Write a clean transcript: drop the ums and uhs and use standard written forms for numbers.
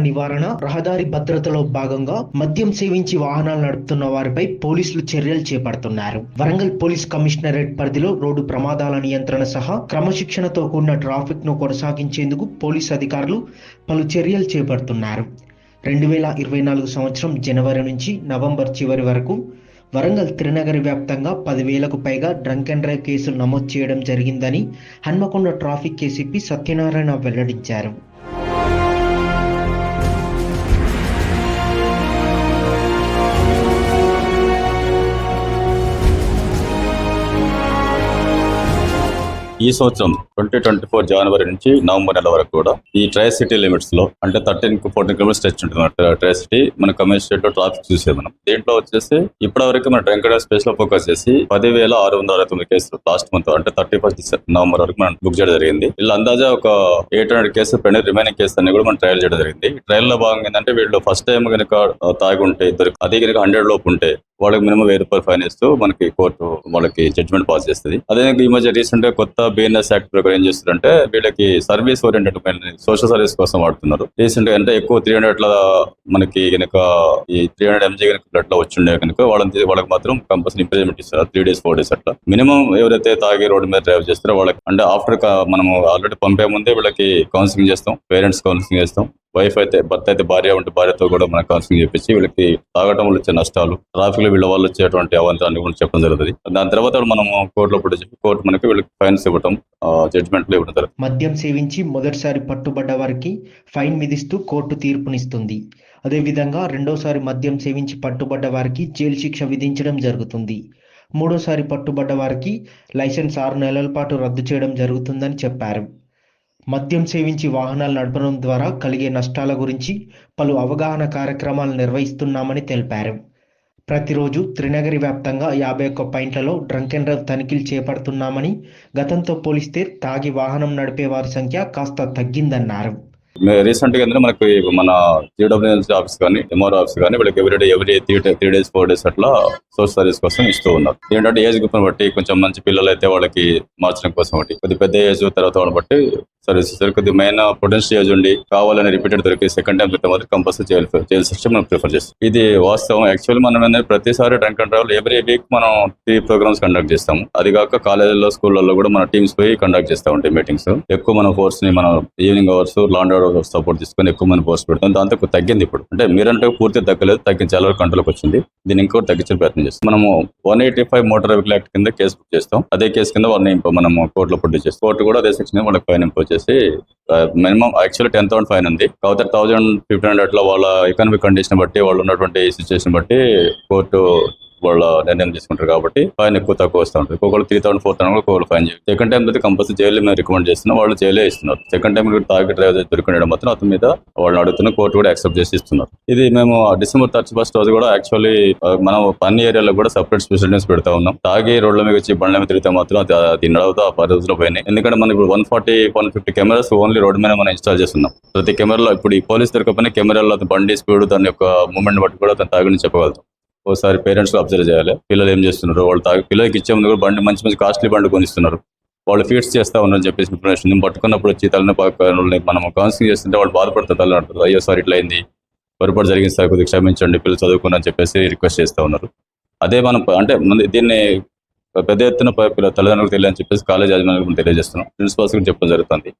నివారణ, రహదారి భద్రతలో భాగంగా మద్యం సేవించి వాహనాలు నడుపుతున్న వారిపై పోలీసులు చర్యలు చేపడుతున్నారు. వరంగల్ పోలీస్ కమిషనరేట్ పరిధిలో రోడ్డు ప్రమాదాల నియంత్రణ సహా క్రమశిక్షణతో కూడిన ట్రాఫిక్ ను కొనసాగించేందుకు పోలీసు అధికారులు పలు చర్యలు చేపడుతున్నారు. 2024 సంవత్సరం జనవరి నుంచి నవంబర్ చివరి వరకు వరంగల్ త్రినగరి వ్యాప్తంగా 10,000కు పైగా డ్రంక్ అండ్ డ్రైవ్ కేసులు నమోదు చేయడం జరిగిందని హన్మకొండ ట్రాఫిక్ ఏసీపీ సత్యనారాయణ వెల్లడించారు. ఈ సంవత్సరం 2024 జనవరి నుంచి నవంబర్ నెల వరకు కూడా ఈ ట్రై సిటీ లిమిట్స్ లో అంటే 13-14 కిలోమీటర్స్ స్ట్రెచ్ ఉంటుంది ట్రై సిటీ మన కమిషనరేట్ లో ట్రాఫిక్ చూసే మనం దీంట్లో వచ్చేసి ఇప్పటివరకు మన డ్రంక్ అండ్ డ్రైవ్ స్పేస్ లో ఫోకస్ చేసి 10,669 కేసులు లాస్ట్ మంత్ అంటే 31 నవంబర్ వరకు మనం బుక్ చేయడం జరిగింది. వీళ్ళు అందాజా ఒక 800 కేసులు పెండింగ్ రిమైనింగ్ కేసు అన్ని కూడా మనం ట్రయల్ చేయడం జరిగింది. ఈ ట్రయల్ లో భాగంగా ఏంటంటే వీళ్ళు ఫస్ట్ టైం కనుక తాగి ఉంటే అదే కనుక 100 లోపు ఉంటే వాళ్ళకి మినిమం 1,000 రూపాయలు ఫైన్ ఇస్తూ మనకి కోర్టు వాళ్ళకి జడ్జ్మెంట్ పాస్ చేస్తుంది. అదే ఈ మధ్య రీసెంట్ గా కొత్త బిఎన్ఎస్ యాక్ట్ ప్రకారం ఏం చేస్తారంటే వీళ్ళకి సర్వీస్ ఓరియంటెడ్ సోషల్ సర్వీస్ కోసం వాడుతున్నారు. రీసెంట్ గా అంటే ఎక్కువ 300 మనకి కనుక ఈ 300 mg కనుక బ్లడ్ లో వచ్చిండే కనుక వాళ్ళకి మాత్రం కంపల్సరీ ఇంప్రిజన్మెంట్ ఇస్తారు 3 days 4 days అట్లా. మినిమం ఎవరైతే తాగి రోడ్డు మీద డ్రైవ్ చేస్తారో వాళ్ళకి అంటే ఆఫ్టర్ మనము ఆల్రెడీ పంపే ముందే వీళ్ళకి కౌన్సిలింగ్ చేస్తాం, పేరెంట్స్ కౌన్సిలింగ్ చేస్తాం. వైఫ్ అయితే భర్త అయితే భార్య ఉంటే భార్యతో కూడా మనం కౌన్సిలింగ్ చేపించి వీళ్ళకి తాగటం వల్ల వచ్చే నష్టాలు, ట్రాఫిక్ లో వీళ్ళ వాళ్ళు వచ్చేటువంటి అవంతరాన్ని కూడా చెప్పడం జరుగుతుంది. దాని తర్వాత మనము కోర్టులో కోర్టు మనకి వీళ్ళకి ఫైన్స్ ఇవ్వడం, జడ్జ్మెంట్లు ఇవ్వడం జరుగుతుంది. మద్యం సేవించి మొదటిసారి పట్టుబడ్డ వారికి ఫైన్ విధిస్తూ కోర్టు తీర్పునిస్తుంది. అదేవిధంగా రెండోసారి మద్యం సేవించి పట్టుబడ్డ వారికి జైలు శిక్ష విధించడం జరుగుతుంది. మూడోసారి పట్టుబడ్డ వారికి లైసెన్స్ 6 నెలల పాటు రద్దు చేయడం జరుగుతుందని చెప్పారు. మద్యం సేవించి వాహనాలు నడపడం ద్వారా కలిగే నష్టాల గురించి పలు అవగాహన కార్యక్రమాలు నిర్వహిస్తున్నామని తెలిపారు. ప్రతిరోజు త్రినగరి వ్యాప్తంగా 51 పాయింట్లలో డ్రంక్ అండ్ డ్రైవ్ తనిఖీలు చేపడుతున్నామని, గతంతో పోలిస్తే తాగి వాహనం నడిపే వారి సంఖ్య కాస్త తగ్గిందన్నారు. రీసెంట్ గా మనకి మన జీడబ్ల్యూఎన్సీ ఆఫీస్ కానీ ఎంఆర్ ఆఫీస్ కానీ వీళ్ళకి ఎవ్రీ 3 days 4 days అట్లా సోషల్ సర్వీస్ కోసం ఇస్తూ ఉన్నారు. ఏంటంటే ఏజ్ గ్రూప్ బట్టి కొంచెం మంచి పిల్లలు అయితే వాళ్ళకి మార్చడం కోసం ఒకటి, కొద్ది పెద్ద ఏజ్ తర్వాత వాళ్ళని బట్టి సర్వీసెస్ కొద్ది మెయిన్ పొటెన్షియల్ ఏజ్ ఉండి కావాలని రిపీటెడ్ దొరికి సెకండ్ టైం మాత్రం కంపల్సరీ జైలు సిస్టమ్ మనం ప్రిఫర్ చేస్తాం. ఇది వాస్తవం. యాక్చువల్లీ మనం ఏంటంటే ప్రతిసారి drunk and drive every week మనం 3 ప్రోగ్రామ్స్ కండక్ట్ చేస్తాము. అది కాక కాలేజీలో స్కూళ్ళలో కూడా మన టీమ్స్ పోయి కండక్ట్ చేస్తూ ఉంటాయి మీటింగ్స్. ఎక్కువ మన ఫోర్స్ ని మనం evening hours land hours support తీసుకొని ఎక్కువ మంది పోస్ట్ పెడతాం. దాంతో తగ్గింది. ఇప్పుడు అంటే మీరంటే పూర్తిగా తగ్గలేదు, చాలా వరకు కంట్రోల్కి వచ్చింది. దీన్ని ఇంకోటి తగ్గించే ప్రయత్నం చేస్తాం. మనము 185 మోటార్ వెహికల్ యాక్ట్ కింద కేసు బుక్ చేస్తాం. అదే కేసు కింద వాళ్ళని మనము కోర్టులో ప్రొడ్యూస్ చేస్తాం. కోర్టు కూడా అదే సెక్షన్ వాళ్ళకి ఫైన్ ఇంపోజ్ చేసి మినిమం యాక్చువల్లీ 10,000 ఫైన్ ఉంది. కాకపోతే 1,000-1,500 అట్లా వాళ్ళ ఎకనామిక్ కండిషన్ బట్టి వాళ్ళు ఉన్నటువంటి సిచ్యువేషన్ బట్టి కోర్టు వాళ్ళ నిర్ణయం తీసుకుంటారు కాబట్టి ఫైన్ ఎక్కువ తక్కువ వస్తూ ఉంటుంది. ఒక్కొక్కరు 3,000-4,000 కూడా ఫైన్ చేయాలి. సెకండ్ టైం అయితే కంపల్సరీ జైలు మేము రికమెండ్ చేస్తున్నాం. వాళ్ళు జైలే ఇస్తున్నారు. సెకండ్ టైం తాగి డ్రైవర్ దొరికిండడం మాత్రం అతని మీద వాళ్ళని అడుగుతున్న కోర్టు కూడా యాక్సెప్ట్ చేసి ఇస్తున్నారు. ఇది మేము December 31st రోజు కూడా యాక్చువల్లీ మనం అన్ని ఏరియాలో కూడా సపరేట్ స్పెషల్ టీమ్స్ పెడతా ఉన్నాం. తాగి రోడ్ల మీద వచ్చి బండ్ల మీద తిరిగితే మాత్రం అది నడవతో ఆ 10 రోజుల్లో పోయినాయి. ఎందుకంటే మనం ఇప్పుడు 140-150 కెమెరాస్ ఓన్లీ రోడ్డు మీద మనం ఇన్స్టాల్ చేస్తున్నాం. ప్రతి కెమెరాలో ఇప్పుడు ఈ పోలీస్ దొరకపోయినా కెమెరాలో బండి స్పీడ్ దాని యొక్క మూవ్మెంట్ బట్టి కూడా అతను తాగిని చెప్పగలుగుతాం. ఒకసారి పేరెంట్స్ అబ్జర్వ్ చేయాలి. పిల్లలు ఏం చేస్తున్నారు, వాళ్ళు పిల్లలకి ఇచ్చే ముందు కూడా బండి మంచి కాస్ట్లీ బండి కొనిస్తున్నారు. వాళ్ళు ఫీడ్స్ చేస్తా ఉన్నారని చెప్పేసి ఇన్ఫర్మేషన్ పట్టుకున్నప్పుడు వచ్చి తల్లిని మనం కౌన్సిలింగ్ చేస్తుంటే వాళ్ళు బాధపడతారు. తల్లి అంటారు, అయ్యో సార్ ఇట్లా అయింది, పొరపాటు జరిగింది సార్, కొద్దిగా క్షమించండి, పిల్లలు చదువుకున్నారని చెప్పేసి రిక్వెస్ట్ చేస్తూ ఉన్నారు. అదే మనం అంటే దీన్ని పెద్ద ఎత్తున తల్లిదండ్రులకు తెలియని చెప్పేసి కాలేజ్ యాజమాన్యాలకు తెలియజేస్తున్నాం. ప్రిన్సిపాల్స్ కూడా చెప్పడం జరుగుతుంది.